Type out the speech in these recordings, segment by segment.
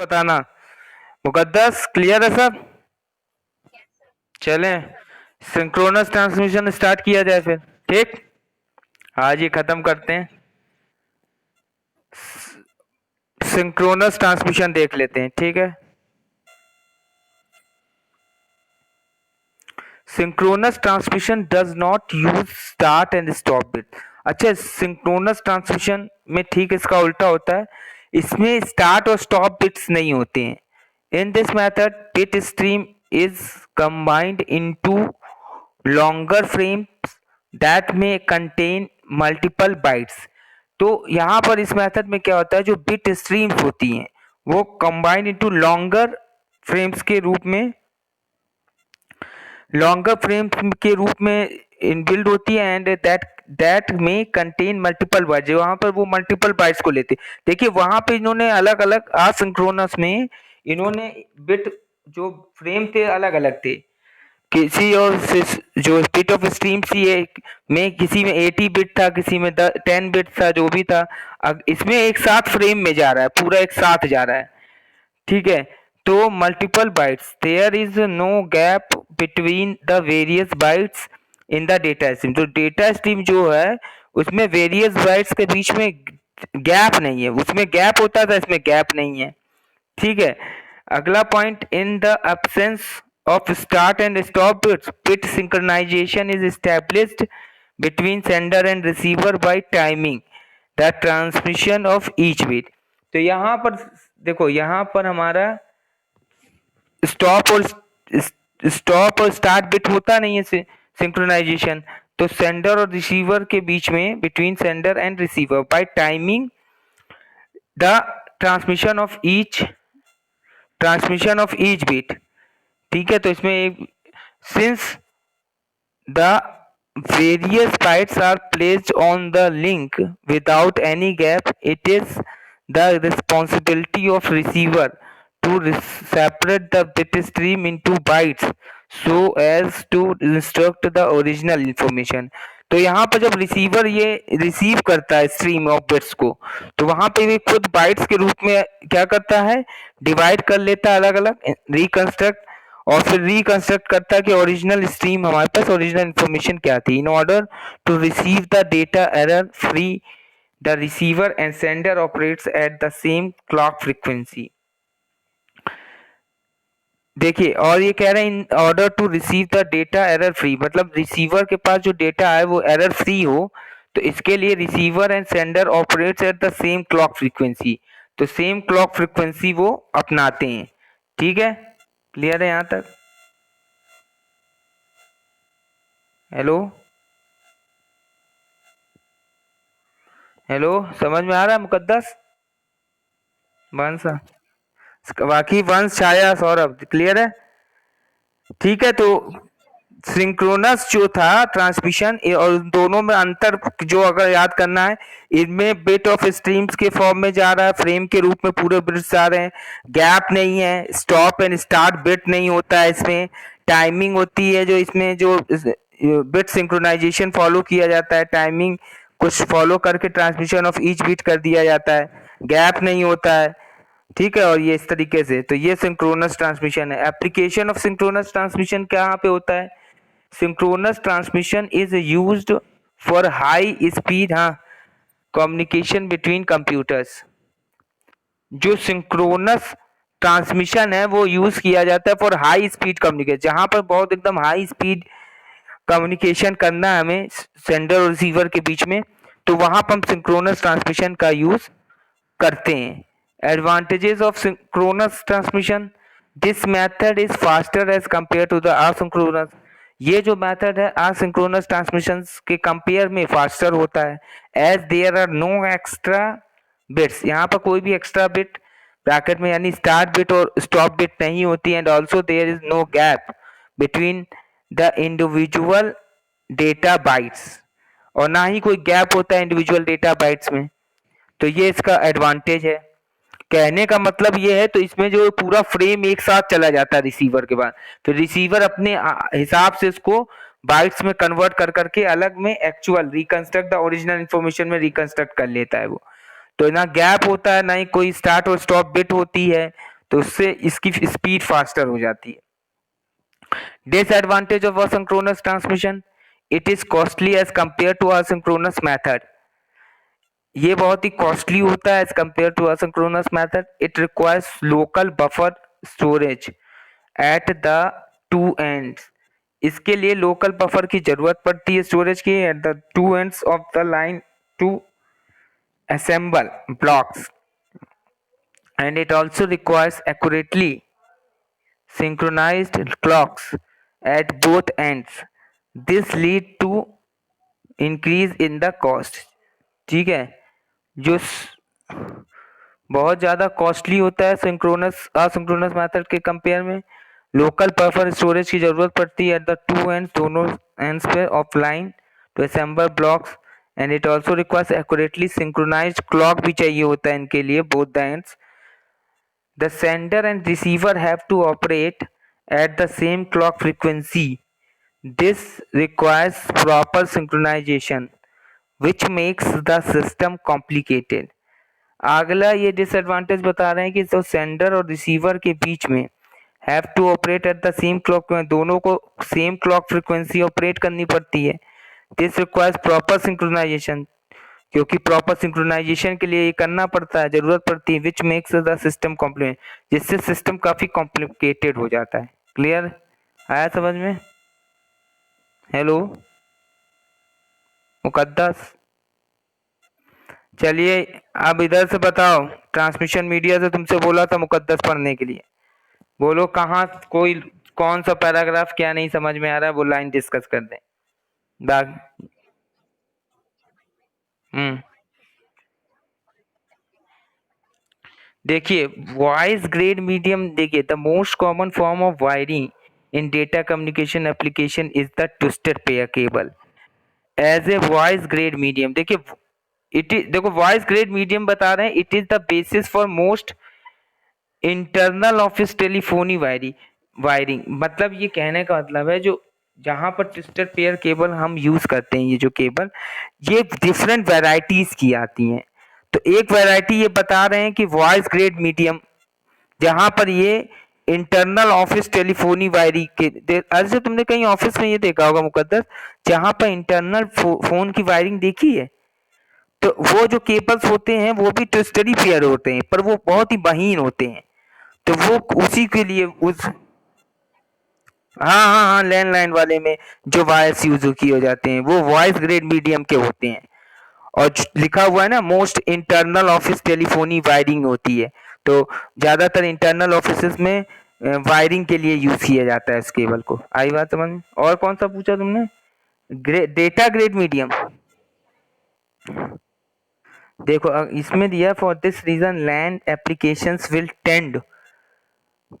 बताना। मुकद्दस क्लियर है सब? चलें सिंक्रोनस ट्रांसमिशन स्टार्ट किया जाए फिर। ठीक, आज ये खत्म करते हैं। सिंक्रोनस ट्रांसमिशन देख लेते हैं, ठीक है। Synchronous transmission does not use start and stop bit. अच्छा, सिंक्रोनस ट्रांसमिशन में ठीक इसका उल्टा होता है, इसमें स्टार्ट और स्टॉप बिट्स नहीं होते हैं। In this method bit stream is combined into longer frames that में कंटेन मल्टीपल बाइट्स। तो यहाँ पर इस मेथड में क्या होता है, जो बिट स्ट्रीम्स होती हैं वो कंबाइंड इनटू लॉन्गर फ्रेम्स के रूप में, लॉन्गर फ्रेम्स के रूप में इनबिल्ड होती है एंड दैट में कंटेन मल्टीपल बाइट्स। वहां पर वो मल्टीपल बाइट्स को लेते। देखिए वहां पे इन्होंने अलग अलग आसिंक्रोनस में इन्होंने बिट जो फ्रेम थे अलग अलग थे। किसी और जो बिट ऑफ स्ट्रीम सी में किसी में 80 बिट था, किसी में 10 बिट था, जो भी था। अब इसमें एक साथ फ्रेम में जा रहा है, पूरा एक साथ जा रहा है, ठीक है। तो multiple bytes, there is no gap between the various bytes in the data stream. तो डेटा स्ट्रीम जो है उसमें वेरियस बाइट्स के बीच में गैप नहीं है, उसमें गैप होता था, इसमें गैप नहीं है, ठीक है। अगला point, in the absence of start and stop bits bit synchronisation is established between sender and receiver by timing the transmission of each bit. तो यहाँ पर देखो, यहाँ पर हमारा स्टॉप और स्टार्ट बिट होता नहीं है सिंक्रोनाइजेशन। तो सेंडर और रिसीवर के बीच में, between sender and receiver by timing the transmission of each bit, ठीक है। तो इसमें एक, since the various bytes are placed on the link without any gap, it is the responsibility of receiver to separate the bit stream into bytes so as to instruct the original information। तो यहाँ पर जब receiver ये receive करता है stream of bits को, तो वहां पे भी खुद बाइट्स के रूप में क्या करता है, डिवाइड कर लेता है अलग अलग, रिकंस्ट्रक्ट, और फिर रिकंस्ट्रक्ट करता है कि ओरिजिनल स्ट्रीम हमारे पास ओरिजिनल इंफॉर्मेशन क्या थी। In order to receive the data error free, the receiver and sender operates at the same clock frequency. देखिए, और ये कह रहे हैं in order to receive the data error free, मतलब रिसीवर के पास जो डेटा है वो एरर फ्री हो। तो इसके लिए receiver and sender operates at the same clock frequency, तो सेम क्लॉक फ्रीक्वेंसी वो अपनाते हैं, ठीक है। क्लियर है यहाँ तक? हेलो हेलो, समझ में आ रहा है मुकद्दस? वंश, बाकी वंश, छाया, सौरभ, क्लियर है? ठीक है। तो सिंक्रोनस जो था ट्रांसमिशन और दोनों में अंतर जो अगर याद करना है, इनमें बिट ऑफ स्ट्रीम्स के फॉर्म में जा रहा है, फ्रेम के रूप में पूरे बिट्स जा रहे हैं, गैप नहीं है, स्टॉप एंड स्टार्ट बिट नहीं होता है, इसमें टाइमिंग होती है, जो इसमें जो बिट सिंक्रोनाइजेशन फॉलो किया जाता है, टाइमिंग कुछ फॉलो करके ट्रांसमिशन ऑफ ईच बिट कर दिया जाता है, गैप नहीं होता है, ठीक है। और ये इस तरीके से, तो ये सिंक्रोनस ट्रांसमिशन है। एप्लीकेशन ऑफ सिंक्रोनस ट्रांसमिशन कहाँ पे होता है? Synchronous transmission is used for high speed, हाँ, कम्युनिकेशन बिटवीन कंप्यूटर्स। जो सिंक्रोनस ट्रांसमिशन है वो यूज किया जाता है फॉर हाई स्पीड कम्युनिकेशन, जहां पर बहुत एकदम हाई स्पीड कम्युनिकेशन करना है हमें सेंडर और रिसीवर के बीच में, तो वहां पर हम सिंक्रोनस ट्रांसमिशन का यूज करते हैं। Advantages of synchronous transmission, this method is faster as compare to the asynchronous. ये जो मेथड है असिंक्रोनस ट्रांसमिशन के कंपेयर में फास्टर होता है, as there are no extra bits, यहाँ पर कोई भी एक्स्ट्रा बिट ब्रैकेट में यानी स्टार्ट बिट और स्टॉप बिट नहीं होती, and also there is no gap between the individual data bytes, और ना ही कोई गैप होता है इंडिविजुअल डेटा बाइट्स में। तो ये इसका एडवांटेज है। कहने का मतलब ये है, तो इसमें जो पूरा फ्रेम एक साथ चला जाता है रिसीवर के बाद, तो रिसीवर अपने हिसाब से इसको बाइट्स में कन्वर्ट कर करके अलग में actual reconstruct the original information में रिकंस्ट्रक्ट कर लेता है वो। तो ना गैप होता है, ना ही कोई स्टार्ट और स्टॉप बिट होती है, तो उससे इसकी स्पीड फास्टर हो जाती है। Disadvantage of asynchronous transmission, it is costly as compare to asynchronous method. ये बहुत ही कॉस्टली होता है as compare to asynchronous method. It requires local buffer storage at the two ends. इसके लिए लोकल बफर की जरूरत पड़ती है स्टोरेज की at the two ends of the line to assemble blocks, and it also requires accurately synchronized clocks at both ends. This lead to increase in the cost। ठीक है, जो बहुत ज़्यादा कॉस्टली होता है सिंक्रोनस असिंक्रोनस मेथड के compare में। Local buffer storage की जरूरत पड़ती है एट द टू एंड्स, दोनों एंड्स पे of line to assemble blocks, and it also requires accurately synchronized clock भी चाहिए होता है इनके लिए both the ends. The sender and receiver have to operate at the same clock frequency. This requires proper synchronization, which makes the system complicated. अगला ये disadvantage बता रहे हैं कि जो सेंडर और रिसीवर के बीच में have to operate at the same clock, दोनों को सेम क्लॉक फ्रीक्वेंसी ऑपरेट करनी पड़ती है। दिस रिक्वायर्स प्रॉपर सिंक्रोनाइजेशन, क्योंकि प्रॉपर सिंक्रोनाइजेशन के लिए ये करना पड़ता है, जरूरत पड़ती है, which makes the system complicated, जिससे सिस्टम काफी कॉम्प्लिकेटेड हो जाता है। क्लियर आया समझ में? हेलो मुकद्दस, चलिए अब इधर से बताओ। ट्रांसमिशन मीडिया से तुमसे बोला था मुकद्दस पढ़ने के लिए, बोलो कहाँ कोई कौन सा पैराग्राफ क्या नहीं समझ में आ रहा है, वो लाइन डिस्कस कर दें। देखिए वॉइस ग्रेड मीडियम, देखिए the most common form of wiring in data communication application is the twisted pair cable as a voice grade medium. देखिए इट इज, देखो वॉइस ग्रेड मीडियम बता रहे हैं, it is the basis for most internal office telephony wiring. मतलब ये कहने का मतलब है जो जहां पर ट्विस्टेड पेयर केबल हम यूज करते हैं, ये जो केबल ये डिफरेंट वेराइटीज की आती हैं। तो एक वैरायटी ये बता रहे हैं कि वॉइस ग्रेड मीडियम, जहां पर ये इंटरनल ऑफिस टेलीफोनी वायरिंग के, ऐसे तुमने कहीं ऑफिस में ये देखा होगा मुकद्दस, जहां पर इंटरनल फोन की वायरिंग देखी है, तो वो जो केबल्स होते हैं वो भी ट्विस्टेड ही पेयर होते हैं, पर वो बहुत ही महीन होते हैं। तो वो उसी के लिए उस, हाँ हाँ हाँ, लैंडलाइन वाले में जो वायर्स यूज किए हो जाते हैं वो वॉइस ग्रेड मीडियम के होते हैं। और लिखा हुआ है ना most internal office telephony wiring होती है, तो ज्यादातर इंटरनल ऑफिस में वायरिंग के लिए यूज किया जाता है इस केबल को। आई बात समझ में? और कौन सा पूछा तुमने? Data grade medium. देखो इसमें दिया for this reason LAN applications will tend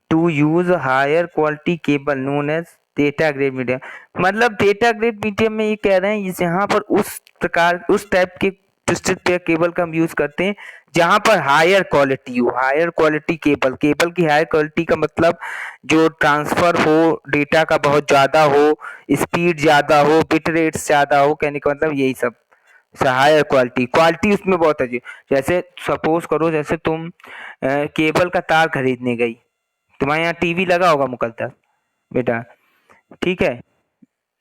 to use higher quality cable known as data grade medium. मतलब डेटा ग्रेड मीडियम में ये कह रहे हैं यहाँ पर उस प्रकार उस टाइप के ट्विस्टेड पेयर केबल का हम यूज करते हैं जहां पर हायर क्वालिटी हो, हायर क्वालिटी केबल। केबल की हायर क्वालिटी का मतलब जो ट्रांसफर हो डेटा का बहुत ज्यादा हो, स्पीड ज्यादा हो, बिट रेट्स ज्यादा हो, कहने का मतलब यही सब हायर क्वालिटी। क्वालिटी उसमें बहुत अच्छी, जैसे सपोज करो जैसे तुम केबल का तार खरीदने गई, तुम्हारे यहाँ टीवी लगा होगा मुकद्दस बेटा, ठीक है?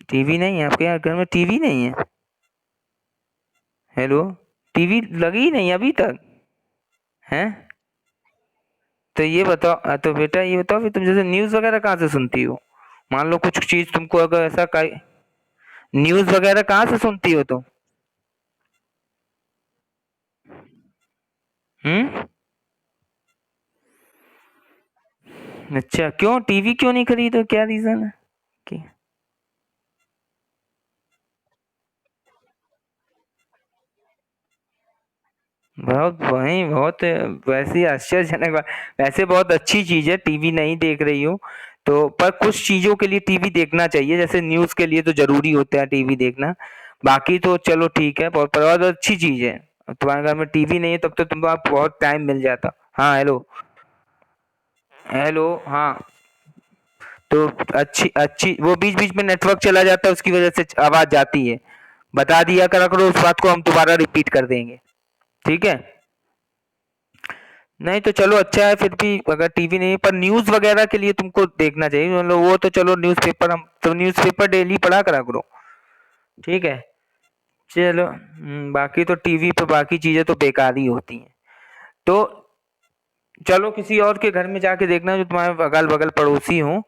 टीवी नहीं है आपके यहाँ घर में? टीवी नहीं है? हेलो, टीवी लगी ही नहीं अभी तक है? तो ये बताओ, तो बेटा ये बताओ फिर तुम जैसे न्यूज वगैरह कहाँ से सुनती हो? मान लो कुछ चीज तुमको अगर ऐसा का न्यूज वगैरह कहाँ से सुनती हो तुम? हम्म, अच्छा क्यों टीवी क्यों नहीं खरीदो, क्या रीजन है कि बहुत वही बहुत वैसे आश्चर्यजनक बात, वैसे बहुत अच्छी चीज है टीवी नहीं देख रही हो तो, पर कुछ चीजों के लिए टीवी देखना चाहिए, जैसे न्यूज के लिए तो जरूरी होता है टीवी देखना, बाकी तो चलो ठीक है, बहुत अच्छी चीज है। तुम्हारे घर में टीवी नहीं है तब तो तुमको आप बहुत टाइम मिल जाता। हाँ हेलो, हेलो हाँ, तो अच्छी अच्छी वो बीच बीच में नेटवर्क चला जाता है उसकी वजह से आवाज जाती है। बता दिया करा करो, उस बात को हम दोबारा रिपीट कर देंगे, ठीक है? नहीं तो चलो अच्छा है, फिर भी अगर टीवी नहीं है, पर न्यूज वगैरह के लिए तुमको देखना चाहिए, मतलब वो तो चलो न्यूज़पेपर, हम तो न्यूज़पेपर डेली पढ़ा करा करो। ठीक है। चलो बाकी तो टीवी पे बाकी चीजें तो बेकार ही होती हैं। तो चलो किसी और के घर में जाके देखना जो तुम्हारे अगल बगल पड़ोसी हो,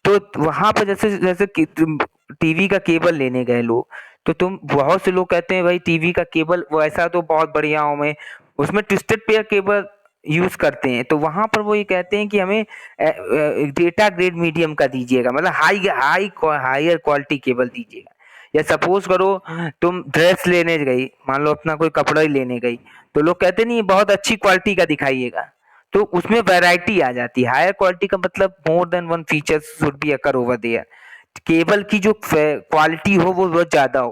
तो वहां पर जैसे जैसे टीवी का केबल लेने गए लोग, तो तुम बहुत से लोग कहते हैं भाई टीवी का केबल वैसा तो बहुत बढ़िया हो, में उसमें ट्विस्टेड पेयर केबल यूज करते हैं, तो वहां पर वो ये कहते हैं कि हमें डेटा ग्रेड मीडियम का दीजिएगा, मतलब high high higher quality cable दीजिएगा। या सपोज करो तुम ड्रेस लेने गई, मान लो अपना कोई कपड़ा ही लेने गई, तो लोग कहते नहीं बहुत अच्छी क्वालिटी का दिखाइएगा, तो उसमें वैरायटी आ जाती है। हायर क्वालिटी का मतलब more than one features should be occur over there. Cable की जो क्वालिटी हो वो बहुत ज्यादा हो,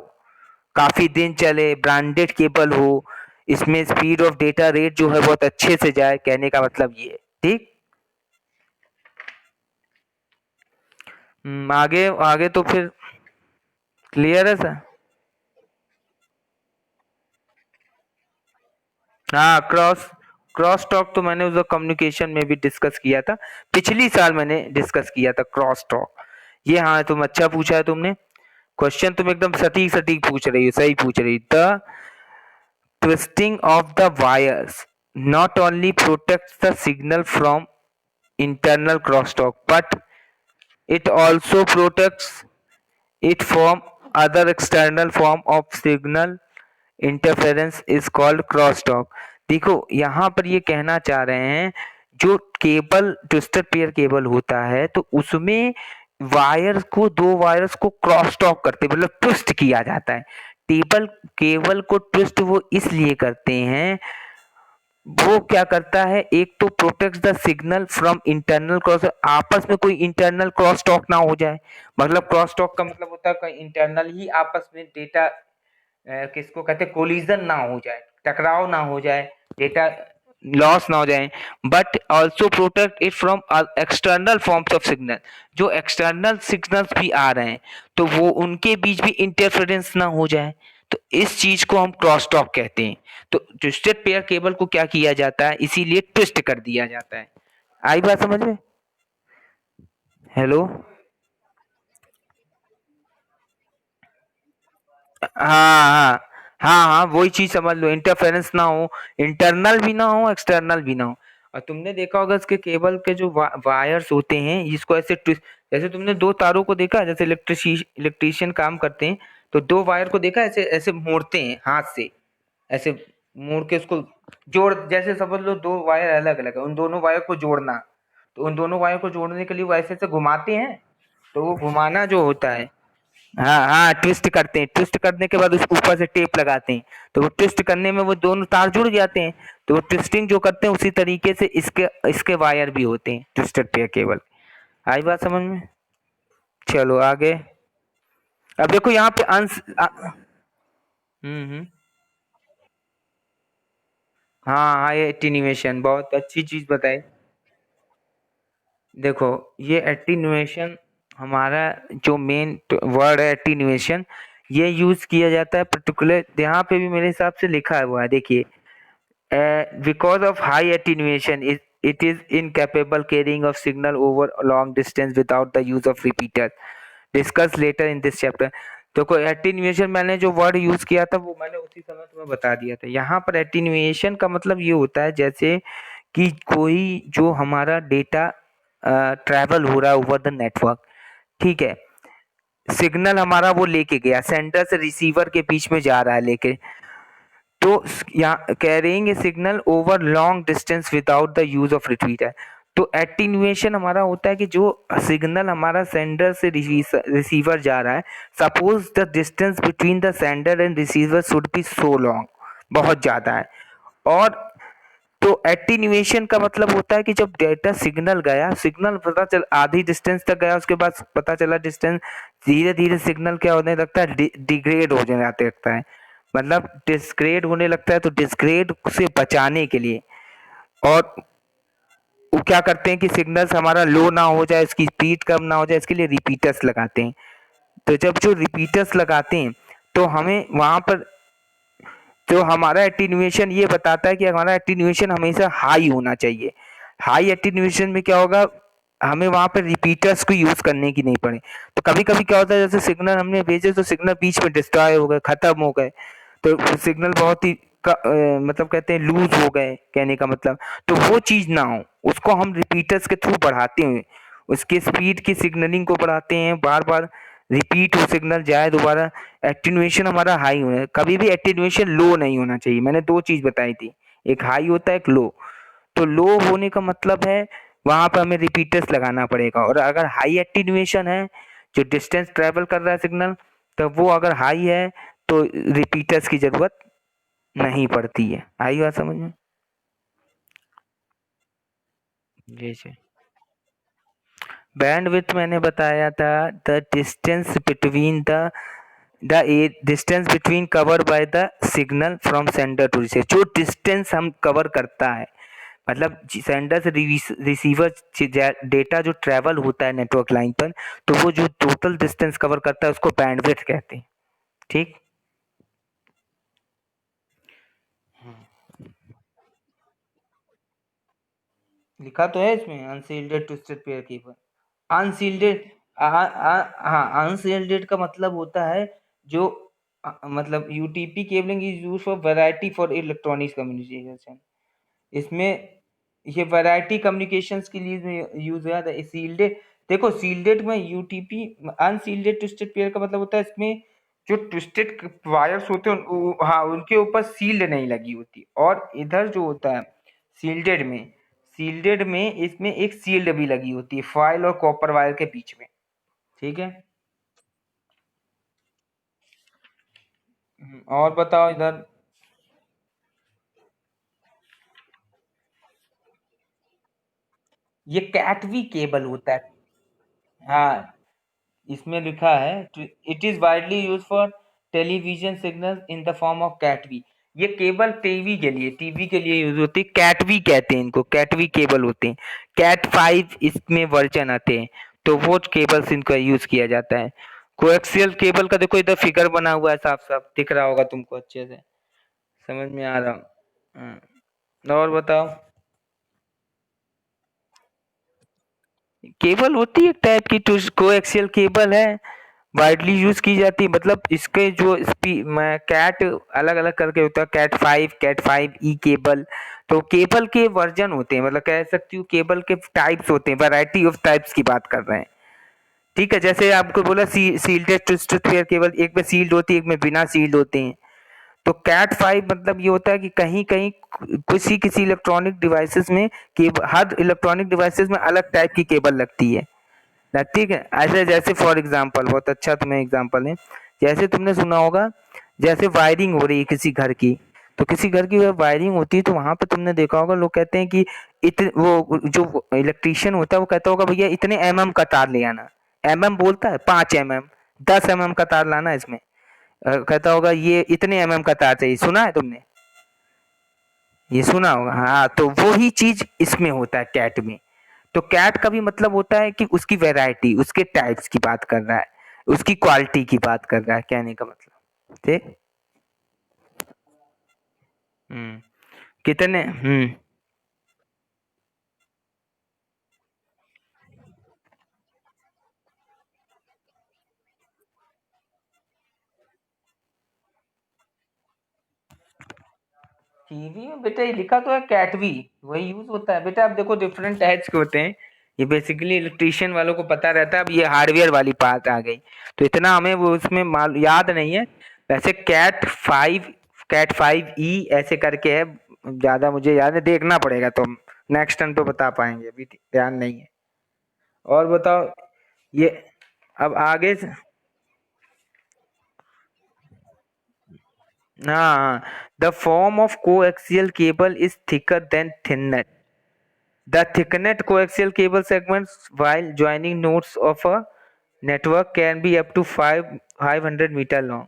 काफी दिन चले, ब्रांडेड केबल हो, इसमें स्पीड ऑफ डेटा रेट जो है बहुत अच्छे से जाए, कहने का मतलब ये है। ठीक। आगे आगे तो फिर क्लियर है सर। हाँ क्रॉस क्रॉस टॉक तो मैंने उस कम्युनिकेशन में भी डिस्कस किया था, पिछली साल मैंने डिस्कस किया था क्रॉस टॉक। ये हाँ तुम अच्छा पूछा है तुमने, क्वेश्चन तुम एकदम सटीक सटीक पूछ रही हो, सही पूछ रही हो। The twisting of the wires not only protects the signal from internal crosstalk, but it also protects it from other external form of signal interference is called crosstalk। देखो यहाँ पर ये कहना चाह रहे हैं, जो केबल ट्विस्टेड पेयर केबल होता है तो उसमें वायर्स को, दो वायर्स को क्रॉस टॉक करते, मतलब ट्विस्ट किया जाता है। टेबल केबल को ट्विस्ट वो इसलिए करते हैं, वो क्या करता है, एक तो protect the signal from internal cross, आपस में कोई इंटरनल क्रॉस टॉक ना हो जाए। मतलब क्रॉस टॉक का मतलब होता है कोई इंटरनल ही आपस में डेटा किसको कहते हैं, कोलिजन ना हो जाए, टकराव ना हो जाए, डेटा लॉस ना हो जाए। But also protect it from external forms of signal, जो एक्सटर्नल सिग्नल्स भी आ रहे हैं तो वो उनके बीच भी इंटरफेरेंस ना हो जाए, तो इस चीज को हम क्रॉस टॉक कहते हैं। तो ट्विस्टेड पेयर केबल को क्या किया जाता है, इसीलिए ट्विस्ट कर दिया जाता है। आई बात समझ में? हेलो। हाँ हाँ हाँ हाँ वही चीज समझ लो, इंटरफेरेंस ना हो, इंटरनल भी ना हो एक्सटर्नल भी ना हो। और तुमने देखा होगा इसके केबल के जो वायर्स होते हैं इसको ऐसे जैसे तुमने दो तारों को देखा, जैसे इलेक्ट्रीशियन काम करते हैं, तो दो वायर को देखा ऐसे ऐसे मोड़ते हैं हाथ से, ऐसे मोड़ के उसको जोड़, जैसे समझ लो दो वायर अलग अलग है, उन दोनों वायर को जोड़ना, तो उन दोनों वायर को जोड़ने के लिए वो ऐसे ऐसे घुमाते हैं, तो वो घुमाना जो होता है, हाँ हाँ ट्विस्ट करते हैं, ट्विस्ट करने के बाद उसको ऊपर से टेप लगाते हैं, तो वो ट्विस्ट करने में वो दोनों तार जुड़ जाते हैं, तो वो ट्विस्टिंग जो करते हैं उसी तरीके से इसके इसके वायर भी होते हैं ट्विस्टेड पेयर केबल। आई बात समझ में? चलो आगे। अब देखो यहाँ पे हम्म। हाँ हाँ ये एटीन्यूएशन बहुत अच्छी चीज बताई। देखो ये एटीन्यूएशन, हमारा जो मेन वर्ड है एटीन्यूएशन, ये यूज किया जाता है पर्टिकुलर, यहाँ पे भी मेरे हिसाब से लिखा हुआ है देखिए, because of high attenuation it is incapable carrying of signal over a long distance without the use of repeater, discuss later in this chapter। तो कोई एटीन्यूएशन मैंने जो वर्ड यूज किया था वो मैंने उसी समय तुम्हें बता दिया था। यहाँ पर एटीन्यूएशन का मतलब ये होता है जैसे कि कोई जो हमारा डेटा ट्रैवल हो रहा है ओवर द नेटवर्क, ठीक है, सिग्नल हमारा वो लेके गया, सेंटर से रिसीवर के बीच में जा रहा है लेके, तो यहाँ carrying a signal over long distance without the use of repeater. तो एटीन्यूएशन हमारा होता है कि जो सिग्नल हमारा सेंडर से रिसीवर जा रहा है, suppose the distance between the sender and receiver should be so long, बहुत ज्यादा है। और तो एटीन्यूएशन का मतलब होता है कि जब डेटा सिग्नल गया, सिग्नल पता चल आधी डिस्टेंस तक गया, उसके बाद पता चला डिस्टेंस, धीरे धीरे सिग्नल क्या होने लगता है, डिग्रेड हो जाने लगता है, मतलब डिस्ग्रेड होने लगता है। तो डिस्ग्रेड से बचाने के लिए और वो क्या करते हैं कि सिग्नल्स हमारा लो ना हो जाए, इसकी स्पीड कम ना हो जाए, इसके लिए रिपीटर्स लगाते हैं। तो जब जो रिपीटर्स लगाते हैं तो हमें वहां पर तो हमारा एटीन्यूएशन ये बताता है कि हमारा एटीन्यूएशन हमेशा हाई होना चाहिए। हाई एटीन्यूएशन में क्या होगा, हमें वहां पर रिपीटर्स को यूज करने की नहीं पड़े। तो कभी कभी क्या होता है, जैसे सिग्नल हमने भेजे तो सिग्नल बीच में डिस्ट्रॉय हो गए, खत्म हो गए, तो सिग्नल बहुत ही मतलब कहते हैं लूज हो गए, कहने का मतलब। तो वो चीज ना हो, उसको हम रिपीटर्स के थ्रू बढ़ाते हैं, उसके स्पीड की सिग्नलिंग को बढ़ाते हैं, बार बार रिपीट हो सिग्नल जाए दोबारा। एटीन्यूएशन हमारा हाई होना है, कभी भी एटीन्यूएशन लो नहीं होना चाहिए। मैंने दो चीज बताई थी, एक हाई होता है, एक लो। तो लो होने का मतलब है वहां पर हमें रिपीटर्स लगाना पड़ेगा। और अगर हाई एटीन्यूएशन है, जो डिस्टेंस ट्रेवल कर रहा है सिग्नल, तो वो अगर हाई है तो रिपीटर्स की जरूरत नहीं पड़ती है। आई बात समझ में? जी जी। बैंडविड्थ मैंने बताया था, the distance between the distance between cover by the signal from sender to receiver. जो डिस्टेंस हम कवर करता है, मतलब सेंडर से रिसीवर डेटा जो ट्रेवल होता है नेटवर्क लाइन पर, तो वो जो टोटल डिस्टेंस कवर करता है उसको बैंडविड्थ कहते हैं। ठीक। लिखा तो है इसमें unshielded twisted pair cable. Unshielded, हाँ, अनसील्डेड का मतलब होता है जो मतलब UTP cabling is use for variety for electronics communication. इसमें ये वैरायटी कम्युनिकेशंस के लिए यूज हुआ था। सील्डेड, देखो सील्डेड में यूटीपी, अनसील्डेड ट्विस्टेड पेयर का मतलब होता है इसमें जो ट्विस्टेड वायर्स होते हैं हाँ, उनके ऊपर सील्ड नहीं लगी होती। और इधर जो होता है सील्डेड में, सील्डेड में इसमें एक सील्ड भी लगी होती है फॉइल और कॉपर वायर के बीच में। ठीक है। और बताओ इधर। ये कैटवी केबल होता है। हाँ, इसमें लिखा है it is widely use for television signal in the form of CATV. ये केबल टीवी के लिए यूज होती है, कैटवी कहते हैं इनको, कैटवी केबल होते हैं। कैट 5 इसमें वर्जन आते हैं, तो वो केबल्स इनका यूज किया जाता है। कोएक्सियल केबल का देखो इधर फिगर बना हुआ है, साफ साफ दिख रहा होगा तुमको, अच्छे से समझ में आ रहा। और बताओ। केबल होती है एक टाइप की, कोएक्सियल केबल है, वाइडली यूज की जाती है। मतलब इसके जो कैट अलग अलग करके होता है, कैट 5 ई केबल। तो केबल के वर्जन होते हैं, मतलब कह सकती हूँ केबल के टाइप्स होते हैं, वैरायटी ऑफ टाइप्स की बात कर रहे हैं। ठीक है, जैसे आपको बोला सील्डेड ट्विस्टेड पेयर केबल, एक में सील्ड होती है, एक में बिना सील्ड होते हैं। तो कैट 5 मतलब ये होता है कि कहीं कहीं किसी किसी इलेक्ट्रॉनिक डिवाइसेस में, केबल हर इलेक्ट्रॉनिक डिवाइसेस में अलग टाइप की केबल लगती है ना। ठीक है, ऐसे जैसे फॉर एग्जांपल, बहुत अच्छा तुम्हें एग्जांपल है, जैसे तुमने सुना होगा, जैसे वायरिंग हो रही है किसी घर की, तो किसी घर की वायरिंग होती है तो वहां पे तुमने देखा होगा लोग कहते हैं कि वो जो इलेक्ट्रीशियन होता है वो कहता होगा भैया इतने का तार ले आना। बोलता है 5 10 का तार लाना इसमें। कहता होगा ये इतने का तार चाहिए, सुना है तुमने? ये सुना होगा, हाँ। तो वो ही चीज इसमें होता है कैट में। तो कैट का भी मतलब होता है कि उसकी वैरायटी, उसके टाइप्स की बात कर रहा है, उसकी क्वालिटी की बात कर रहा है, कहने का मतलब। ठीक। हम्म। कितने टीवी में बेटा ये लिखा तो है कैटवी, वही यूज होता है बेटा। अब देखो डिफरेंट टाइप्स के होते हैं, ये बेसिकली इलेक्ट्रिशियन वालों को पता रहता है। अब ये हार्डवेयर वाली बात आ गई, तो इतना हमें वो उसमें माल याद नहीं है। वैसे कैट 5 ई ऐसे करके है, ज्यादा मुझे याद है, देखना पड़ेगा तो हम नेक्स्ट टाइम तो बता पाएंगे, अभी ध्यान नहीं है। और बताओ ये, अब आगे हाँ, the form of coaxial cable is thicker than thinnet. The thicknet coaxial cable segments while joining nodes of a network can be up to 500 metre long.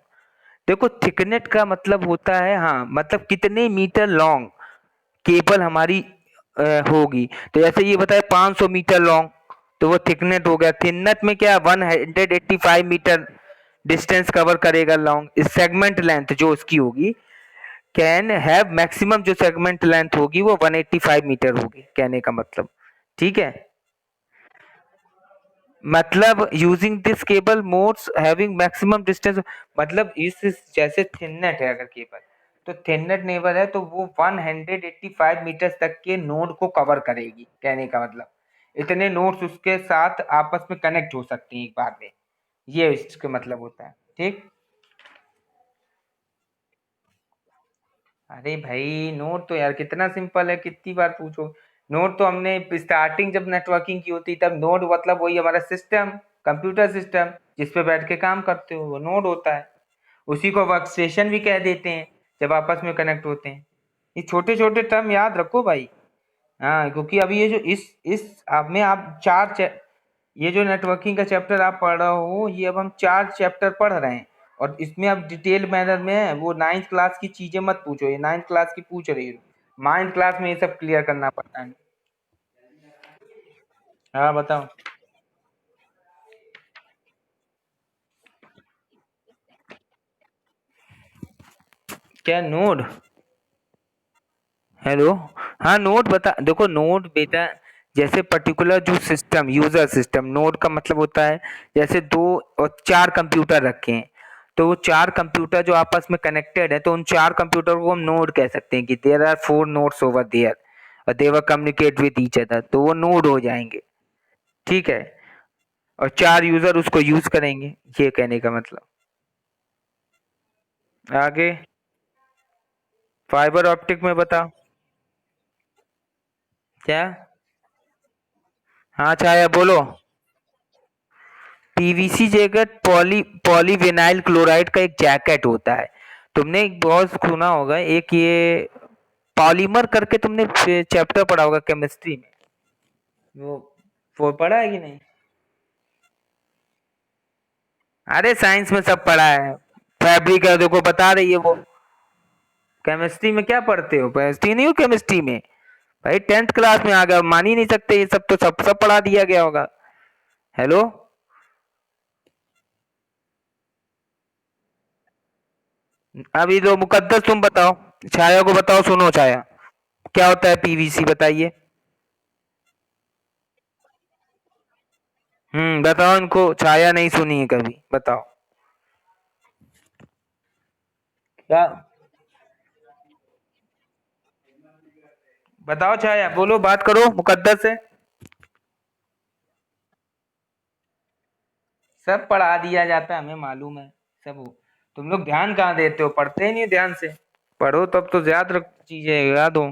देखो थिकनेट का मतलब होता है, हाँ, मतलब कितने मीटर लॉन्ग केबल हमारी होगी। तो जैसे ये बताए 500 मीटर लॉन्ग, तो वो थिकनेट हो गया। थिननेट में क्या 185 मीटर डिस्टेंस कवर करेगा लॉन्ग। इस सेगमेंट लेंथ जो उसकी होगी कैन हैव मैक्सिमम जो सेगमेंट लेंथ होगी वो 185 मीटर होगी, कहने का मतलब। ठीक है, मतलब using this cable modes having maximum distance, मतलब जैसे थिननेट है अगर केबल, तो थिननेट नेबल है तो वो 185 मीटर तक के नोड को कवर करेगी, कहने का मतलब इतने नोड्स उसके साथ आपस में कनेक्ट हो सकते हैं एक बार में, ये इसका मतलब होता है। ठीक। अरे भाई नोड तो यार कितना सिंपल है, कितनी बार पूछो। नोड तो हमने स्टार्टिंग जब नेटवर्किंग की होती तब नोड मतलब वही हमारा सिस्टम, कंप्यूटर सिस्टम जिस पे बैठ के काम करते हो वो नोड होता है। उसी को वर्क स्टेशन भी कह देते हैं जब आपस में कनेक्ट होते हैं। ये छोटे छोटे टर्म याद रखो भाई। हाँ, क्योंकि अभी ये जो इस आप में आप ये जो नेटवर्किंग का चैप्टर आप पढ़ रहे हो ये अब हम 4 चैप्टर पढ़ रहे हैं, और इसमें अब डिटेल मैनर में है, वो 9th क्लास की चीजें मत पूछो, ये 9th क्लास की पूछ रही हो। 9th क्लास में ये सब क्लियर करना पड़ता है। हाँ बताओ। क्या नोड? हेलो। हाँ नोड बता, देखो नोड बेटा, जैसे पर्टिकुलर जो सिस्टम, यूजर सिस्टम, नोड का मतलब होता है जैसे 2 और 4 कंप्यूटर रखे हैं, तो वो 4 कंप्यूटर जो आपस में कनेक्टेड है तो उन 4 कंप्यूटर को हम नोड कह सकते हैं कि there are 4 nodes over there और they were communicate with each other, तो वो नोड हो जाएंगे। ठीक है, और 4 यूजर उसको यूज करेंगे, ये कहने का मतलब। आगे फाइबर ऑप्टिक में बताओ। क्या? हाँ छाया बोलो। पीवीसी जैकेट पॉलीविनाइल क्लोराइड का एक जैकेट होता है। तुमने एक बहुत सुना होगा, एक ये पॉलीमर करके तुमने चैप्टर पढ़ा होगा केमिस्ट्री में, वो वो पढ़ा है कि नहीं? अरे साइंस में सब पढ़ा है। फैब्रिक है देखो बता रही है वो। केमिस्ट्री में क्या पढ़ते हो, केमिस्ट्री नहीं हो केमिस्ट्री में? भाई 10th क्लास में आ गया, मान ही नहीं सकते, ये सब तो सब पढ़ा दिया गया होगा। हेलो। अभी तो मुकद्दस तुम बताओ, छाया को बताओ, सुनो छाया, क्या होता है पीवीसी बताइए। बताओ इनको, छाया नहीं सुनी है कभी, बताओ। क्या? बताओ छाया, बोलो, बात करो मुकद्दस से। सब पढ़ा दिया जाता है, हमें मालूम है सब। तुम लोग ध्यान कहाँ देते हो, पढ़ते ही नहीं ध्यान से। पढ़ो तब तो याद रख, चीजें याद हो।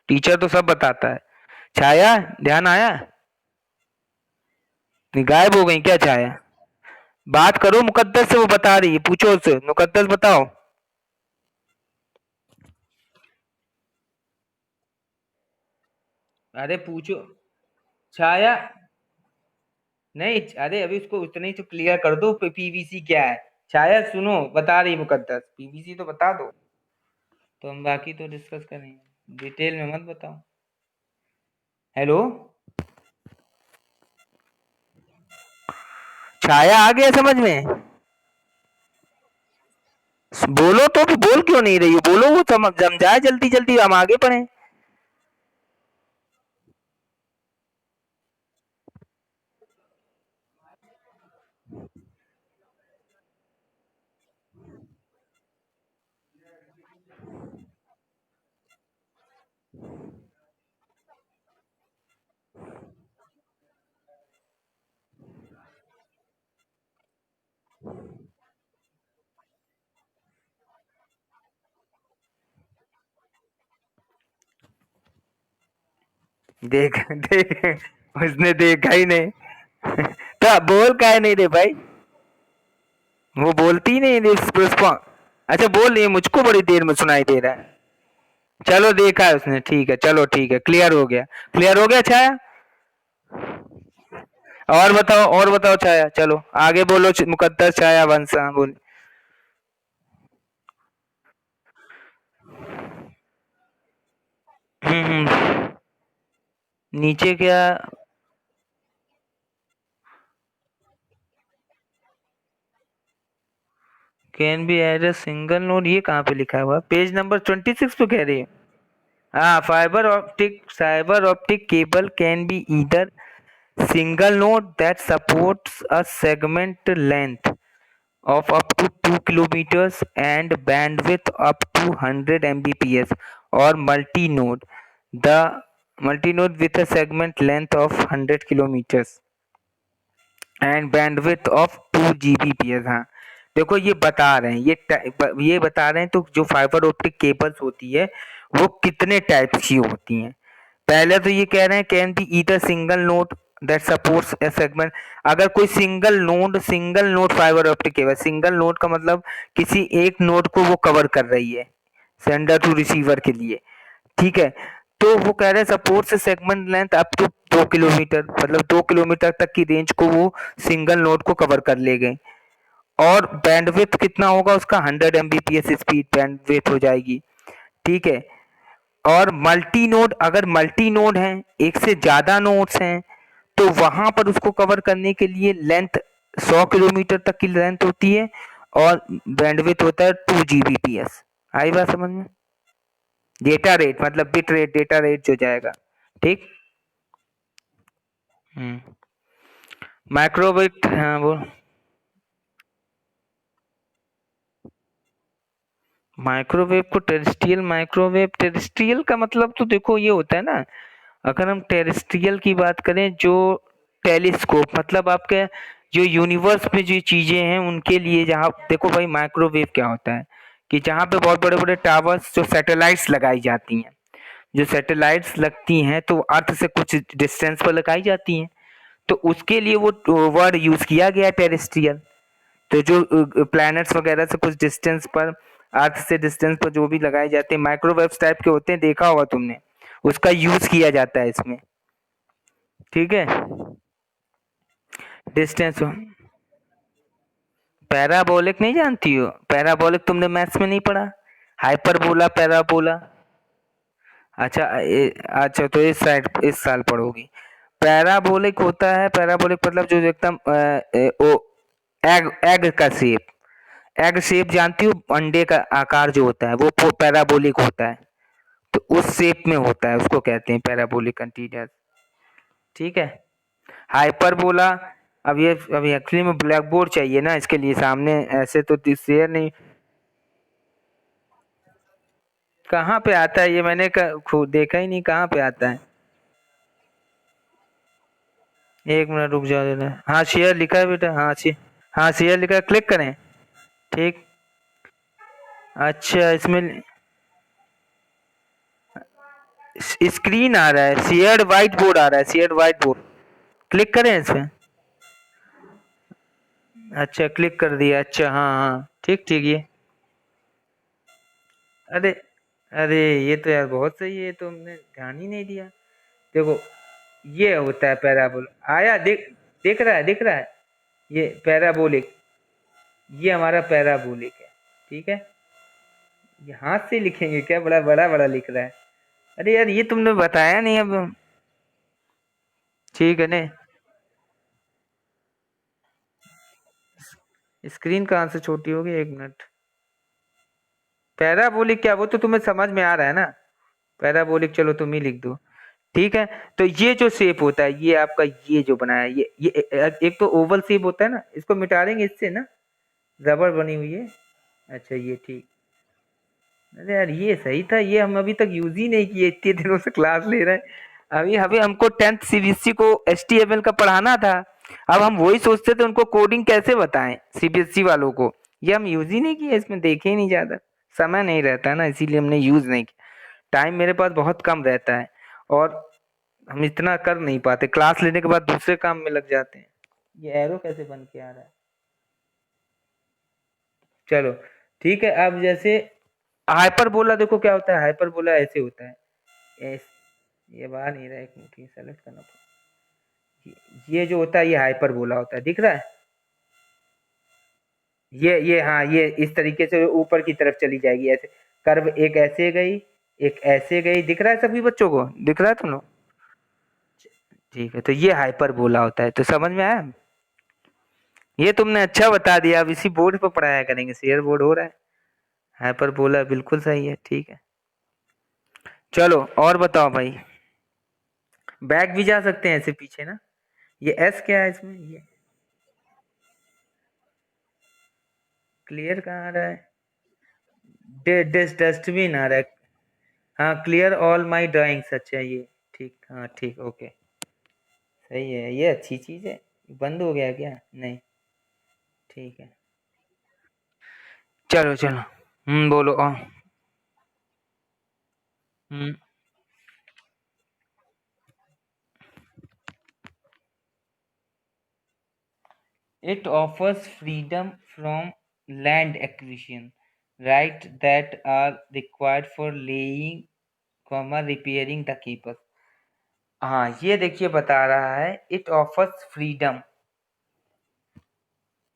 टीचर तो सब बताता है। छाया, ध्यान आया? नहीं, गायब हो गई क्या छाया? बात करो मुकद्दस से, वो बता रही है, पूछो उससे, मुकद्दस बताओ। अरे पूछो छाया। नहीं, अरे अभी उसको उतना ही तो क्लियर कर दो, पीवीसी क्या है। छाया सुनो, बता रही मुकद्दस, पीवीसी तो बता दो, तो हम बाकी तो डिस्कस करेंगे, डिटेल में मत बताओ। हेलो। छाया आ गया समझ में? बोलो तो, भी बोल क्यों नहीं रही हो, बोलो, वो समझाए जल्दी जल्दी, हम आगे बढ़े। देख देख, उसने देखा ही नहीं। तो बोल काहे नहीं रहे भाई? वो बोलती ही नहीं रिस्पॉन्स। अच्छा बोल रही है, मुझको बड़ी देर में सुनाई दे रहा है। चलो देखा है उसने, ठीक है, चलो ठीक है, क्लियर हो गया, क्लियर हो गया छाया। और बताओ, और बताओ छाया, चलो आगे बोलो, मुकद्दस, छाया, वंश, हाँ बोल। हम्म। नीचे क्या? Can be add a single node, ये कहाँ पे लिखा हुआ? पेज नंबर 26 पे कह रही है। हाँ, fibre optic cable can be either single node that supports a segment length of up to 2 kilometers and bandwidth up to 100 mbps, or multi-node, the multi-node with a segment length of 100 kilometers and bandwidth of 2 gbps। हाँ, देखो ये बता रहे हैं, ये बता रहे हैं तो जो फाइबर ऑप्टिक केबल्स होती है वो कितने टाइप की होती हैं। पहले तो ये कह रहे हैं can be either single node that supports A segment. अगर कोई single node fibre optic cable, single node का मतलब किसी एक नोड को वो कवर कर रही है सेंडर टू रिसीवर के लिए, ठीक है। तो वो कह रहे हैं supports segment length up to 2 kilometre, मतलब 2 किलोमीटर तक की रेंज को वो सिंगल नोड को कवर कर ले गए। और बैंडविड्थ कितना होगा उसका? 100 एमबीपीएस स्पीड बैंडविड्थ हो जाएगी, ठीक है। और मल्टी नोड, अगर मल्टी नोड है, एक से ज्यादा नोड्स हैं, तो वहां पर उसको कवर करने के लिए लेंथ 100 किलोमीटर तक की लेंथ होती है और बैंडविड्थ होता है 2 जीबीपीएस। आई बात समझ में? डेटा रेट मतलब बिट रेट, डेटा रेट जो जाएगा, ठीक। माइक्रोबिट, हाँ वो माइक्रोवेव को टेरेस्ट्रियल का मतलब तो देखो ये होता है ना, अगर हम टेरेस्ट्रियल की बात करें, जो टेलीस्कोप मतलब आपके जो यूनिवर्स में जो चीजें हैं उनके लिए, जहाँ देखो भाई माइक्रोवेव क्या होता है कि जहाँ पे बहुत बड़े बड़े टावर्स जो सैटेलाइट्स लगाई जाती हैं, जो सैटेलाइट्स लगती हैं तो अर्थ से कुछ डिस्टेंस पर लगाई जाती हैं, तो उसके लिए वो वर्ड यूज किया गया है टेरेस्ट्रियल। तो जो प्लैनेट्स वगैरह से कुछ डिस्टेंस पर, अर्थ से डिस्टेंस पर जो भी लगाए जाते हैं माइक्रोवेव टाइप के होते हैं, देखा होगा तुमने, उसका यूज किया जाता है इसमें, ठीक है। डिस्टेंस, पैराबोलिक नहीं जानती हो? पैराबोलिक तुमने मैथ्स में नहीं पढ़ा? Hyperbola, parabola. अच्छा अच्छा, तो इस साल पढ़ोगी। पैराबोलिक होता है, पैराबोलिक मतलब जो एकदम ओ एग एग का शेप, एग शेप जानती हो? अंडे का आकार जो होता है वो पैराबोलिक होता है, तो उस शेप में होता है, उसको कहते हैं पैराबोलिक कंटीन्यूअस, ठीक है। हाइपरबोला, अब ये एक्चुअली में ब्लैक बोर्ड चाहिए ना इसके लिए, सामने ऐसे तो शेयर नहीं। कहाँ पे आता है ये? मैंने खुद देखा ही नहीं, कहाँ पे आता है? एक मिनट रुक जाओ जरा। हाँ शेयर लिखा है बेटा, हाँ शेयर, हाँ शेयर लिखा है, क्लिक करें, ठीक। अच्छा इसमें स्क्रीन आ रहा है, शेयर्ड व्हाइट बोर्ड आ रहा है, शेयर्ड व्हाइट बोर्ड, क्लिक करें इसमें। अच्छा क्लिक कर दिया, अच्छा हाँ हाँ ठीक ठीक ये। अरे अरे ये तो यार बहुत सही है, ये तो हमने ध्यान ही नहीं दिया। देखो ये होता है पैराबोल, आया देख, दिख रहा है ये पैराबोलिक, ये हमारा पैराबोलिक है, ठीक है। ये हाथ से लिखेंगे क्या? बड़ा बड़ा बड़ा लिख रहा है। अरे यार ये तुमने बताया नहीं अब। ठीक है ने, स्क्रीन कहाँ से छोटी होगी? एक मिनट। पैराबोलिक क्या, वो तो तुम्हें समझ में आ रहा है ना? पैराबोलिक चलो तुम ही लिख दो, ठीक है। तो ये जो शेप होता है, ये आपका ये जो बनाया है, ये एक तो ओवल शेप होता है ना, इसको मिटा देंगे इससे ना, रबड़ बनी हुई है। अच्छा ये ठीक। अरे यार ये सही था, ये हम अभी तक यूज ही नहीं किए, इतने दिनों से क्लास ले रहे हैं। अभी अभी हमको 10th सीबीएसई को HTML का पढ़ाना था, अब हम वही सोचते थे उनको कोडिंग कैसे बताएं सीबीएसई वालों को, ये हम यूज ही नहीं किए, इसमें देखे ही नहीं ज्यादा, समय नहीं रहता ना, इसीलिए हमने यूज नहीं किया। टाइम मेरे पास बहुत कम रहता है और हम इतना कर नहीं पाते, क्लास लेने के बाद दूसरे काम में लग जाते हैं। ये एरो कैसे बन के आ रहा है? चलो ठीक है। अब जैसे हाइपरबोला देखो क्या होता है, हाइपरबोला ऐसे होता है, ऐस, ये बाहर नहीं रहा, एक मिनट ये सेलेक्ट करना पड़ेगा। ये जो होता है ये हाइपरबोला होता है, दिख रहा है? ये हाँ, ये इस तरीके से ऊपर की तरफ चली जाएगी ऐसे, कर्व एक ऐसे गई, एक ऐसे गई, दिख रहा है सभी बच्चों को? दिख रहा है तुम लोग? ठीक है, तो ये हाइपरबोला होता है, तो समझ में आया? ये तुमने अच्छा बता दिया, अब इसी बोर्ड पर पढ़ाया करेंगे, शेयर बोर्ड हो रहा है। हाइपरबोला बिल्कुल सही है, ठीक है। चलो और बताओ भाई। बैक भी जा सकते हैं ऐसे पीछे ना। ये एस क्या है इसमें, ये क्लियर कहाँ आ रहा है? डस्टबिन आ रहा है। हाँ, क्लियर ऑल माई ड्राइंग्स, अच्छा ये। ठीक, हाँ ठीक, ओके। सही है, ये अच्छी चीज है। बंद हो गया क्या? नहीं। ठीक है। चलो चलो। बोलो। हम्म It offers freedom from land acquisition, right that are required for laying, repairing the cables. हाँ, ये देखिए बता रहा है, it offers freedom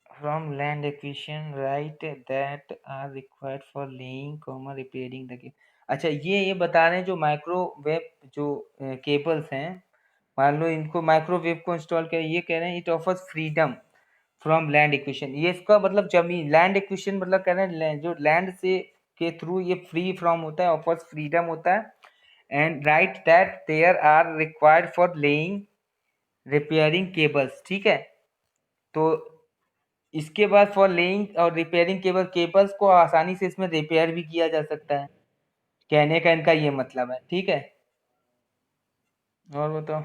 from land acquisition, right that are required for laying, repairing the cable. अच्छा, ये बता रहे हैं जो माइक्रोवेव जो केबल्स हैं, मान लो इनको माइक्रोवेव को इंस्टॉल किया, ये कह रहे हैं it offers freedom from land acquisition. ये इसका मतलब जमीन, लैंड एक्विजिशन मतलब कह रहे हैं जो लैंड से के थ्रू ये फ्री फ्रॉम होता है, ऑफर्स फ्रीडम होता है। And right that there are required for laying, repairing cables, ठीक है। तो इसके बाद फॉर लेइंग और रिपेयरिंग केबल्स को आसानी से इसमें रिपेयर भी किया जा सकता है। कहने का इनका ये मतलब है, ठीक है। और बताओ।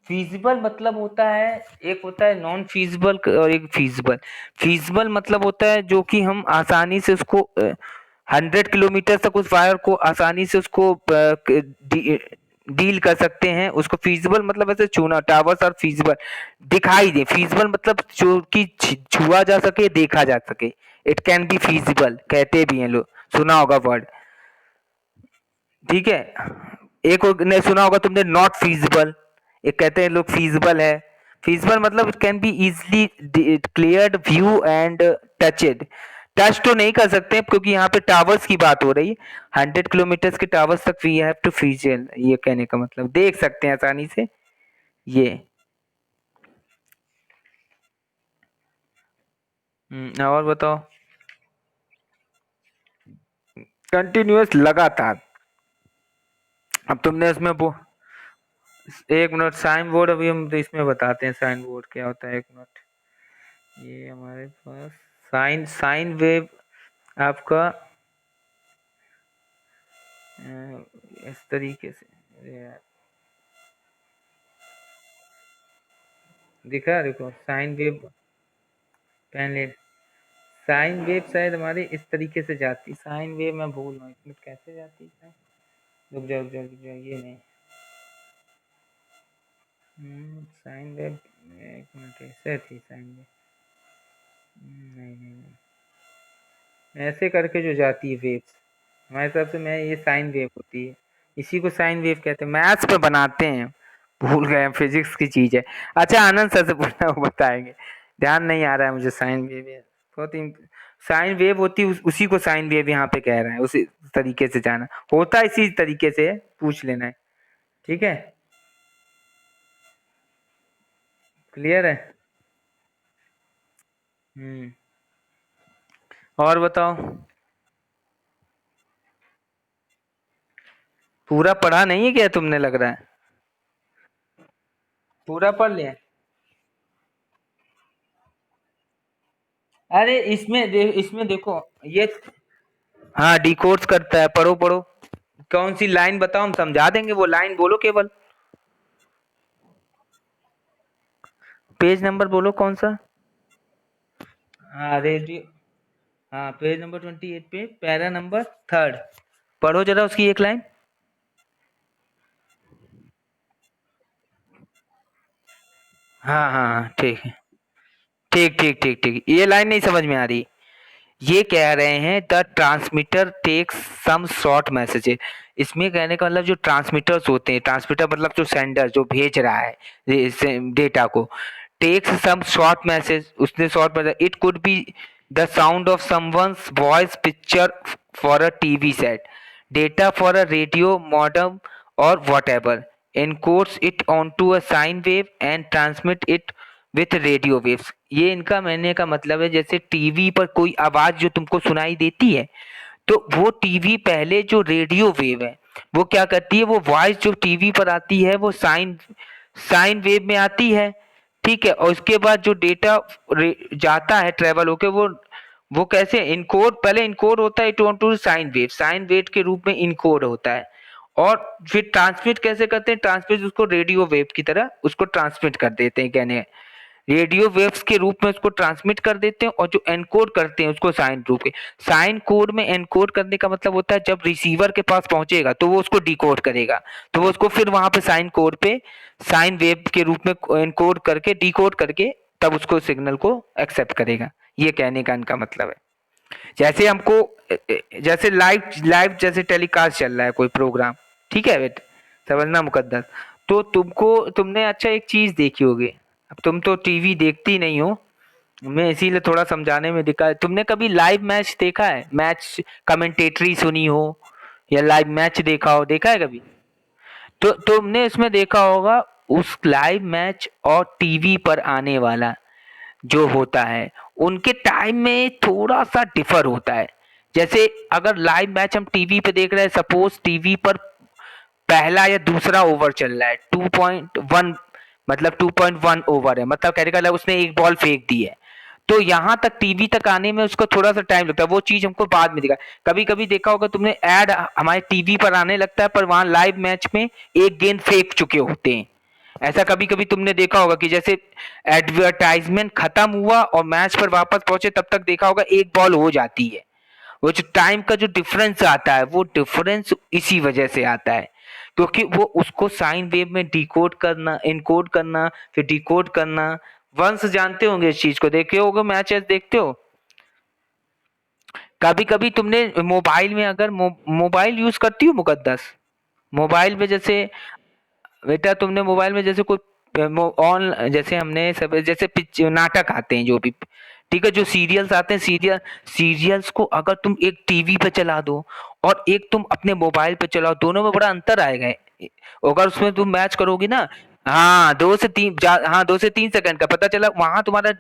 फीजिबल मतलब होता है, एक होता है नॉन फीजिबल और एक फीजिबल। फीजिबल मतलब होता है जो कि हम आसानी से उसको 100 किलोमीटर तक उस वायर को आसानी से उसको डील कर सकते हैं। उसको फीजिबल मतलब ऐसे छूना, टावर्स और फीजिबल दिखाई दे। फीजिबल मतलब जो कि छुआ जा सके, देखा जा सके। इट कैन बी फीजिबल कहते भी हैं लोग, सुना होगा वर्ड, ठीक है। एक और ने सुना होगा तुमने, नॉट फीजिबल। एक कहते हैं लोग फीजिबल है। फीजिबल मतलब it can be easily cleared view and touched. Touch तो नहीं कर सकते क्योंकि यहाँ पे टावर्स की बात हो रही है। 100 किलोमीटर के टावर्स तक वी हैव टू फीजिबल, ये कहने का मतलब देख सकते हैं आसानी से, ये। और बताओ। कंटिन्यूअस, लगातार। अब तुमने इसमें वो, एक मिनट, साइन बोर्ड अभी हम तो इसमें बताते हैं, साइन बोर्ड क्या होता है, एक मिनट। ये हमारे पास साइन साइन वेव आपका इस तरीके से, अरे यार, दिखा, देखो साइन वेव। पहले साइन वेव शायद हमारी इस तरीके से जाती, साइन वेव मैं भूल रहा हूँ, एक मिनट कैसे जाती है। रुक जाओ, ये नहीं। साइन वेव, एक मिनट, ऐसे थी साइन वेव। नहीं, ऐसे करके जो जाती है वेव्स, हमारे हिसाब से मैं ये साइन वेव होती है। इसी को साइन वेव कहते हैं, मैथ्स पे बनाते हैं। भूल गए, फिजिक्स की चीज है। अच्छा, आनंद सर से पूछना, वो बताएंगे। ध्यान नहीं आ रहा है मुझे, साइन वेव है बहुत ही। साइन वेव होती है, उसी को साइन वेव यहाँ पे कह रहा है, उसी तरीके से जाना होता है, इसी तरीके से पूछ लेना है, ठीक है। क्लियर है। हम्म और बताओ। पूरा पढ़ा नहीं है क्या तुमने, लग रहा है? पूरा पढ़ लिया? अरे इसमें देखो ये। हाँ, डिकोड्स करता है, पढ़ो पढ़ो। कौन सी लाइन बताओ, हम समझा देंगे, वो लाइन बोलो केवल। पेज नंबर बोलो कौन सा। हाँ, रेडियो। हाँ, पेज नंबर 28 पे पैरा नंबर 3 पढ़ो जरा उसकी एक लाइन। हाँ हाँ हाँ, ठीक है। ठीक, ये लाइन नहीं समझ में आ रही। ये कह रहे हैं the transmitter takes some short messages. इसमें कहने का मतलब जो ट्रांसमीटर्स होते हैं, ट्रांसमीटर मतलब जो सेंडर जो भेज रहा है डेटा को, टेक्स सम शॉर्ट मैसेज, उसने short message, it could be the sound of someone's voice, picture for a TV set, data for a radio modem, or whatever, encodes it onto a sine wave and transmit it with radio waves। ये इनका कहने का मतलब है, जैसे TV पर कोई आवाज जो तुमको सुनाई देती है, तो वो टीवी पहले जो रेडियो वेव है वो क्या करती है, वो वॉइस जो टीवी पर आती है वो साइन साइन वेव में आती है, ठीक है। और उसके बाद जो डेटा जाता है ट्रेवल होके, वो कैसे इनकोड, पहले इनकोड होता है टू साइन वेव के रूप में इनकोड होता है, और फिर ट्रांसमिट कैसे करते हैं, ट्रांसमिट उसको रेडियो वेव की तरह उसको ट्रांसमिट कर देते हैं, कहने रेडियो वेव्स के रूप में उसको ट्रांसमिट कर देते हैं, और जो एनकोड करते हैं उसको साइन रूप के, साइन कोड में एनकोड करने का मतलब होता है जब रिसीवर के पास पहुंचेगा तो वो उसको डिकोड करेगा, तो वो उसको फिर वहां पे साइन कोड पे साइन वेव के रूप में एनकोड करके डिकोड करके तब उसको सिग्नल को एक्सेप्ट करेगा। ये कहने का इनका मतलब है। जैसे हमको जैसे लाइव लाइव जैसे टेलीकास्ट चल रहा है कोई प्रोग्राम, ठीक है बेटे, समझना मुकद्दस। तो तुमने अच्छा एक चीज देखी होगी, अब तुम तो टीवी देखती नहीं हो, मैं इसीलिए थोड़ा समझाने में दिक्कत। तुमने कभी लाइव मैच देखा है, मैच कमेंटेटरी सुनी हो या लाइव मैच देखा हो, देखा है कभी? तो तुमने इसमें देखा होगा उस लाइव मैच और टीवी पर आने वाला जो होता है उनके टाइम में थोड़ा सा डिफर होता है। जैसे अगर लाइव मैच हम टीवी पे देख रहे हैं, सपोज टीवी पर पहला या दूसरा ओवर चल रहा है, 2.1, मतलब 2.1 ओवर है, मतलब कहने का मतलब उसने एक बॉल फेंक दी है, तो यहाँ तक टीवी तक आने में उसको थोड़ा सा टाइम लगता है, वो चीज हमको बाद में दिखा। कभी कभी देखा होगा तुमने, एड हमारे टीवी पर आने लगता है पर वहां लाइव मैच में एक गेंद फेंक चुके होते हैं। ऐसा कभी कभी तुमने देखा होगा कि जैसे एडवर्टाइजमेंट खत्म हुआ और मैच पर वापस पहुंचे तब तक देखा होगा एक बॉल हो जाती है। वो जो टाइम का जो डिफरेंस आता है वो डिफरेंस इसी वजह से आता है, क्योंकि वो उसको साइन वेव में डिकोड करना, इनकोड करना, फिर डिकोड करना। वंश जानते होंगे इस चीज को, देखे होगे, मैचेस देखते हो। कभी कभी तुमने मोबाइल में अगर मोबाइल यूज करती हो मुकद्दस, मोबाइल में जैसे बेटा तुमने मोबाइल में जैसे कोई ऑन, जैसे हमने सब जैसे नाटक आते हैं जो भी, ठीक है, जो सीरियल्स आते हैं, सीरियल्स को अगर तुम एक टीवी पे चला दो और एक तुम अपने मोबाइल पे चलाओ, दोनों में बड़ा अंतर आएगा। अगर उसमें तुम मैच करोगी ना, हाँ 2 से 3, हाँ 2 से 3 सेकंड का पता चला वहां तुम्हारा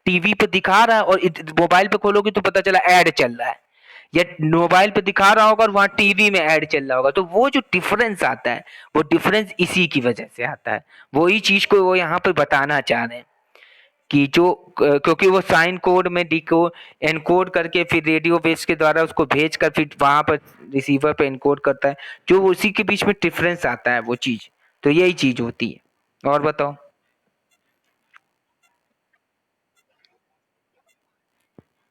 टीवी पे दिखा रहा है, और मोबाइल पे खोलोगे तो पता चला ऐड चल रहा है, या मोबाइल पे दिखा रहा होगा और वहां टीवी में ऐड चल रहा होगा, तो वो जो डिफरेंस आता है वो डिफरेंस इसी की वजह से आता है। वही चीज को वो यहाँ पे बताना चाह रहे हैं कि जो क्योंकि वो साइन कोड में डिकोड एनकोड करके फिर रेडियो वेव्स के द्वारा उसको भेज कर फिर वहां पर रिसीवर पे एनकोड करता है, जो उसी के बीच में डिफरेंस आता है वो चीज, तो यही चीज होती है। और बताओ।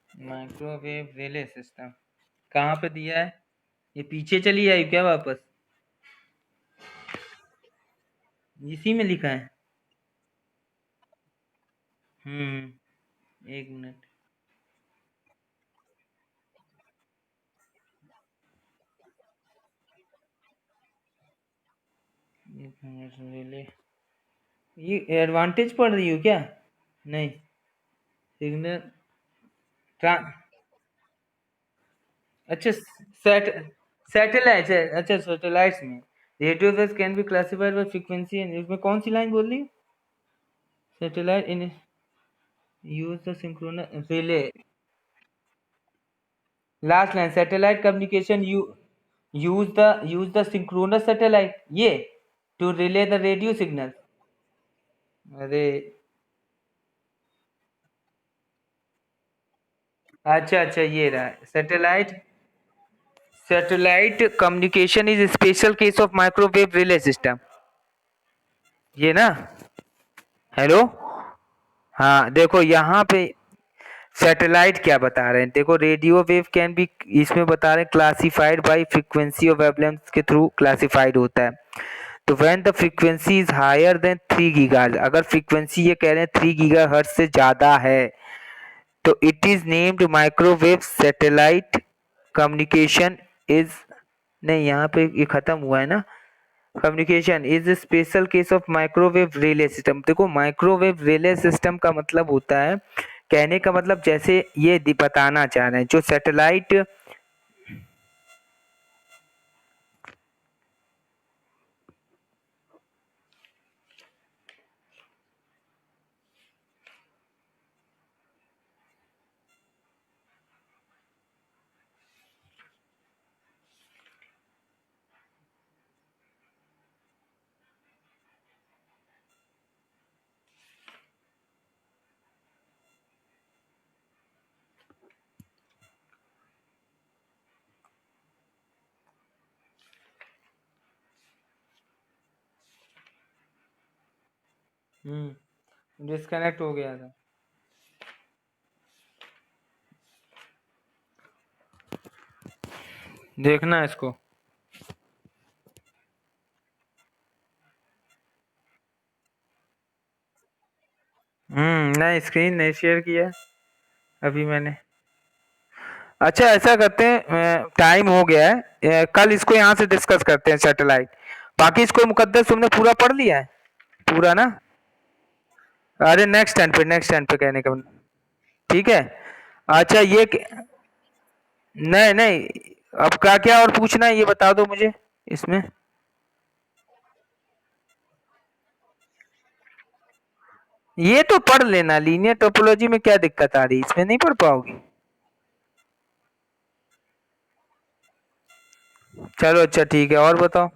माइक्रोवेव रिले सिस्टम कहाँ पे दिया है? ये पीछे चली आई क्या वापस? इसी में लिखा है। एक मिनट। एक मिनट रिले, ये एडवांटेज पढ़ रही हो क्या? नहीं, सिग्नल ट्रा अच्छा सेट सैटेलाइट है, अच्छा सैटेलाइट्स में radio waves can be classified by frequency and इसमें कौन सी लाइन बोल रही है? Satellite in use the synchronous relay, last line satellite communication use the synchronous satellite ये to relay the radio signal. अरे अच्छा अच्छा, ये रहा satellite, satellite communication is special case of microwave relay system, ये ना। हेलो, हाँ देखो यहाँ पे सैटेलाइट क्या बता रहे हैं, देखो रेडियो वेव कैन बी, इसमें बता रहे हैं classified by frequency of wavelength के थ्रू क्लासिफाइड होता है। तो when the frequency is higher than 3 gigahertz, अगर फ्रीक्वेंसी ये कह रहे हैं 3 गीगाहर्ट्ज से ज्यादा है तो it is named microwave satellite communication is, नहीं यहाँ पे ये खत्म हुआ है ना, communication is special case of microwave relay system. देखो माइक्रोवेव रिले सिस्टम का मतलब होता है, कहने का मतलब जैसे ये बताना चाह रहे हैं जो सैटेलाइट, डिस्कनेक्ट हो गया था। देखना इसको। नहीं स्क्रीन नहीं शेयर किया अभी मैंने। अच्छा ऐसा करते हैं, टाइम हो गया है, कल इसको यहाँ से डिस्कस करते हैं सैटेलाइट। बाकी इसको मुकद्दस तुमने पूरा पढ़ लिया है? पूरा ना? अरे नेक्स्ट टाइम पे कहने का ठीक है। अच्छा नहीं नहीं, अब क्या क्या और पूछना है ये बता दो मुझे इसमें। ये तो पढ़ लेना, लीनियर टोपोलॉजी में क्या दिक्कत आ रही है, इसमें नहीं पढ़ पाओगी? चलो अच्छा ठीक है, और बताओ।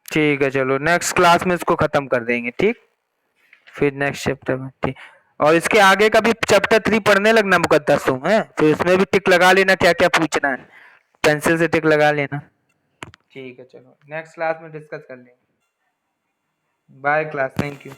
ठीक है चलो, नेक्स्ट क्लास में इसको खत्म कर देंगे, ठीक। फिर नेक्स्ट चैप्टर में, ठीक। और इसके आगे का भी चैप्टर 3 पढ़ने लगना मुकद्दस तुम, है तो इसमें भी टिक लगा लेना क्या क्या पूछना है, पेंसिल से टिक लगा लेना। ठीक है चलो, नेक्स्ट क्लास में डिस्कस कर लेंगे। Bye class, thank you.